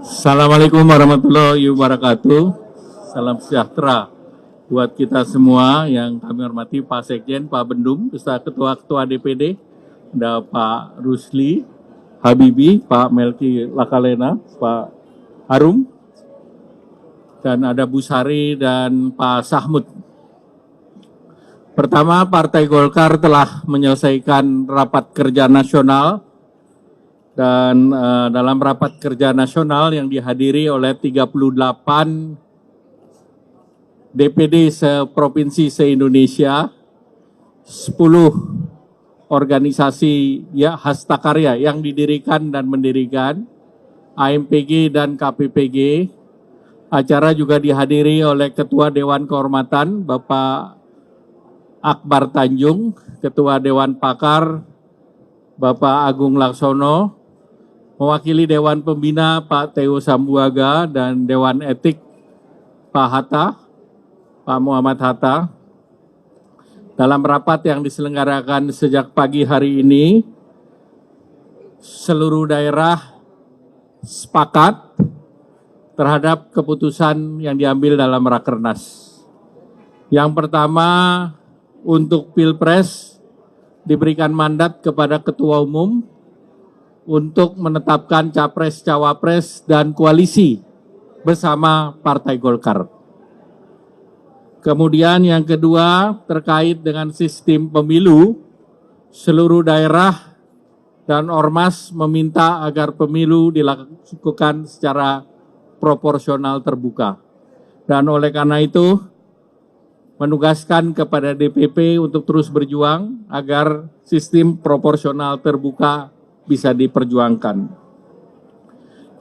Assalamualaikum warahmatullahi wabarakatuh. Salam sejahtera buat kita semua yang kami hormati Pak Sekjen, Pak Bendum, beserta Ketua-Ketua DPD, ada Pak Rusli Habibi, Pak Melki Lakalena, Pak Harum, dan ada Bu Sari dan Pak Sahmud. Pertama, Partai Golkar telah menyelesaikan rapat kerja nasional dan dalam rapat kerja nasional yang dihadiri oleh 38 DPD seprovinsi se-Indonesia, 10 organisasi hastakarya yang didirikan dan mendirikan, AMPG dan KPPG. Acara juga dihadiri oleh Ketua Dewan Kehormatan Bapak Akbar Tanjung, Ketua Dewan Pakar Bapak Agung Laksono, mewakili Dewan Pembina Pak Teo Sambuaga dan Dewan Etik Pak Hatta, Pak Muhammad Hatta. Dalam rapat yang diselenggarakan sejak pagi hari ini, seluruh daerah sepakat terhadap keputusan yang diambil dalam Rakernas. Yang pertama, untuk Pilpres diberikan mandat kepada Ketua Umum untuk menetapkan capres-cawapres dan koalisi bersama Partai Golkar. Kemudian yang kedua terkait dengan sistem pemilu, seluruh daerah dan ormas meminta agar pemilu dilakukan secara proporsional terbuka. Dan oleh karena itu menugaskan kepada DPP untuk terus berjuang agar sistem proporsional terbuka bisa diperjuangkan.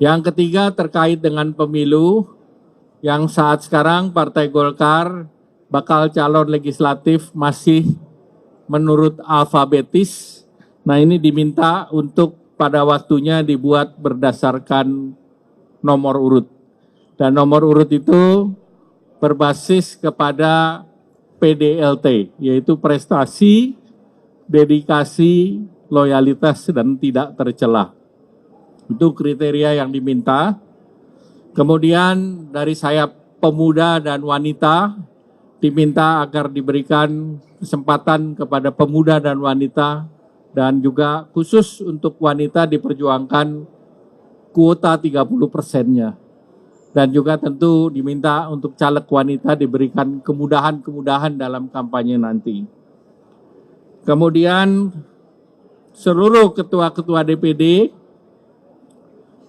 Yang ketiga terkait dengan pemilu, yang saat sekarang Partai Golkar bakal calon legislatif masih menurut alfabetis. Nah, ini diminta untuk pada waktunya dibuat berdasarkan nomor urut. Dan nomor urut itu berbasis kepada PDLT, yaitu prestasi, dedikasi, loyalitas, dan tidak tercelah. Itu kriteria yang diminta. Kemudian dari sayap pemuda dan wanita diminta agar diberikan kesempatan kepada pemuda dan wanita, dan juga khusus untuk wanita diperjuangkan kuota 30%-nya. Dan juga tentu diminta untuk caleg wanita diberikan kemudahan-kemudahan dalam kampanye nanti. Kemudian seluruh ketua-ketua DPD,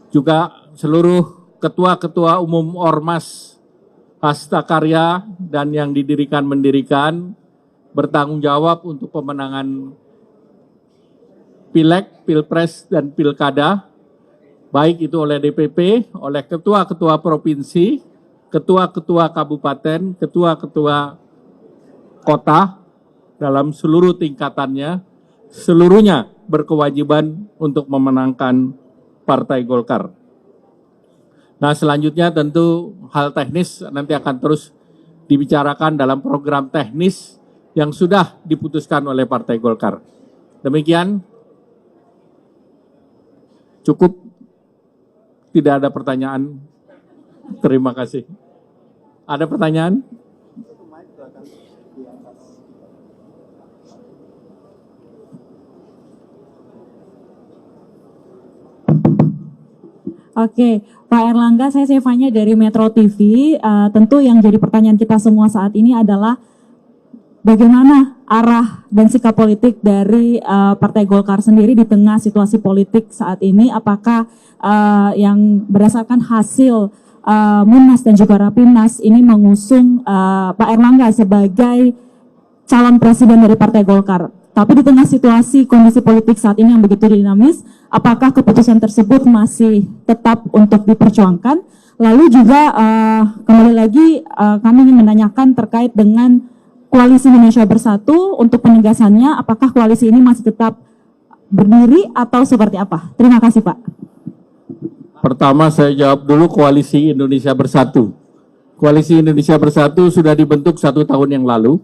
juga seluruh ketua-ketua umum ormas hastakarya dan yang mendirikan bertanggung jawab untuk pemenangan Pileg, Pilpres, dan Pilkada, baik itu oleh DPP, oleh ketua-ketua provinsi, ketua-ketua kabupaten, ketua-ketua kota dalam seluruh tingkatannya, seluruhnya berkewajiban untuk memenangkan Partai Golkar. Nah, selanjutnya tentu hal teknis nanti akan terus dibicarakan dalam program teknis yang sudah diputuskan oleh Partai Golkar. Demikian, cukup, tidak ada pertanyaan. Terima kasih. Ada pertanyaan? Oke, Pak Erlangga, saya Sevanya dari Metro TV. Tentu yang jadi pertanyaan kita semua saat ini adalah bagaimana arah dan sikap politik dari Partai Golkar sendiri di tengah situasi politik saat ini. Apakah yang berdasarkan hasil Munas dan juga Rapimnas ini mengusung Pak Erlangga sebagai calon presiden dari Partai Golkar? Tapi di tengah situasi kondisi politik saat ini yang begitu dinamis, apakah keputusan tersebut masih tetap untuk diperjuangkan? Lalu juga kembali lagi kami ingin menanyakan terkait dengan Koalisi Indonesia Bersatu untuk penegasannya, apakah koalisi ini masih tetap berdiri atau seperti apa? Terima kasih, Pak. Pertama saya jawab dulu Koalisi Indonesia Bersatu. Koalisi Indonesia Bersatu sudah dibentuk 1 tahun yang lalu,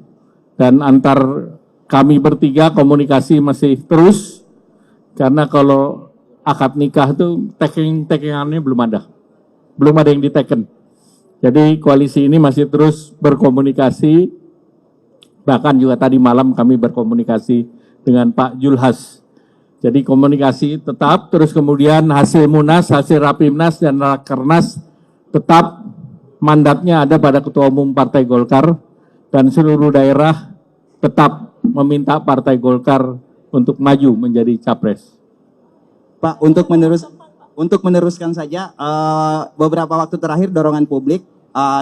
dan antar kami bertiga komunikasi masih terus, karena kalau akad nikah itu tagging-taggingannya belum ada. belum ada yang diteken. Jadi koalisi ini masih terus berkomunikasi, bahkan juga tadi malam kami berkomunikasi dengan Pak Julhas. Jadi komunikasi tetap, terus kemudian hasil Munas, hasil Rapimnas dan Rakernas tetap mandatnya ada pada Ketua Umum Partai Golkar, dan seluruh daerah tetap meminta Partai Golkar untuk maju menjadi capres. Pak, untuk meneruskan saja, beberapa waktu terakhir dorongan publik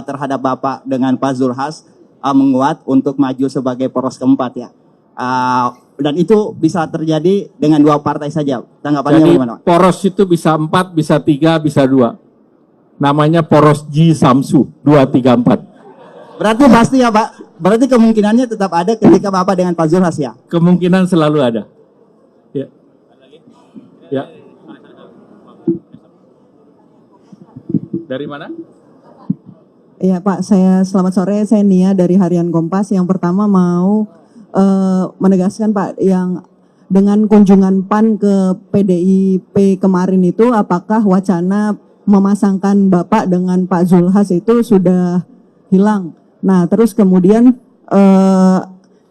terhadap Bapak dengan Pak Zulhas menguat untuk maju sebagai poros keempat ya. Dan itu bisa terjadi dengan 2 partai saja. Tanggapannya Jadi bagaimana, Pak? poros itu bisa 4, bisa 3, bisa 2. Namanya poros Ji Samsu 2, 3, 4. Berarti pasti ya Pak, berarti kemungkinannya tetap ada ketika Bapak dengan Pak Zulhas ya? Kemungkinan selalu ada. Ya. Ya. Dari mana? Iya Pak, selamat sore, saya Nia dari Harian Kompas. Yang pertama mau menegaskan Pak, yang dengan kunjungan PAN ke PDIP kemarin itu, apakah wacana memasangkan Bapak dengan Pak Zulhas itu sudah hilang? Nah, terus kemudian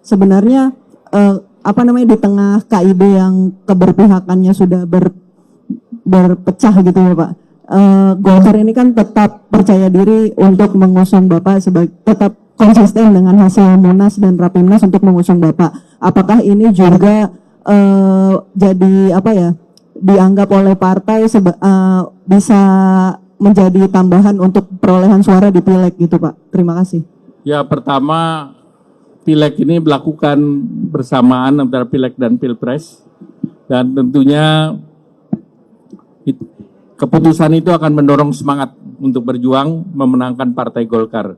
sebenarnya di tengah KIB yang keberpihakannya sudah berpecah gitu ya Pak. Golkar ini kan tetap percaya diri untuk mengusung Bapak tetap konsisten dengan hasil Munas dan Rapimnas untuk mengusung Bapak. Apakah ini juga jadi dianggap oleh partai bisa menjadi tambahan untuk perolehan suara di Pileg gitu Pak? Terima kasih. Ya, pertama Pileg ini melakukan bersamaan antara Pileg dan Pilpres, dan tentunya keputusan itu akan mendorong semangat untuk berjuang memenangkan Partai Golkar.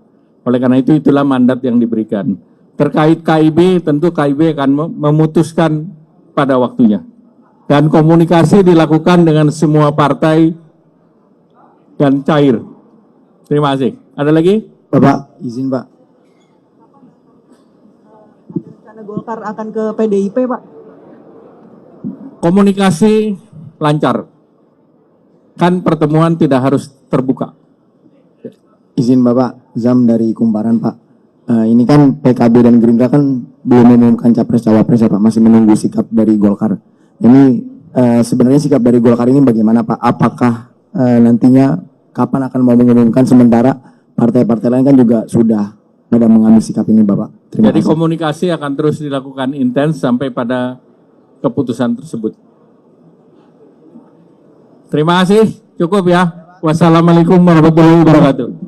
Oleh karena itu, itulah mandat yang diberikan. Terkait KIB, tentu KIB akan memutuskan pada waktunya. Dan komunikasi dilakukan dengan semua partai dan cair. Terima kasih. Ada lagi? Bapak, izin Pak. Karena Golkar akan ke PDIP Pak. Komunikasi lancar. Kan pertemuan tidak harus terbuka. Izin Bapak, Zam dari Kumparan Pak. Ini kan PKB dan Gerindra kan belum mengumumkan capres-cawapres ya Pak, masih menunggu sikap dari Golkar. Ini sebenarnya sikap dari Golkar ini bagaimana Pak? Apakah nantinya kapan akan mau mengumumkan, sementara partai-partai lain kan juga sudah pada mengambil sikap ini Bapak? Terima Jadi kasih. komunikasi akan terus dilakukan intens sampai pada keputusan tersebut. Terima kasih, cukup ya. Wassalamualaikum warahmatullahi wabarakatuh.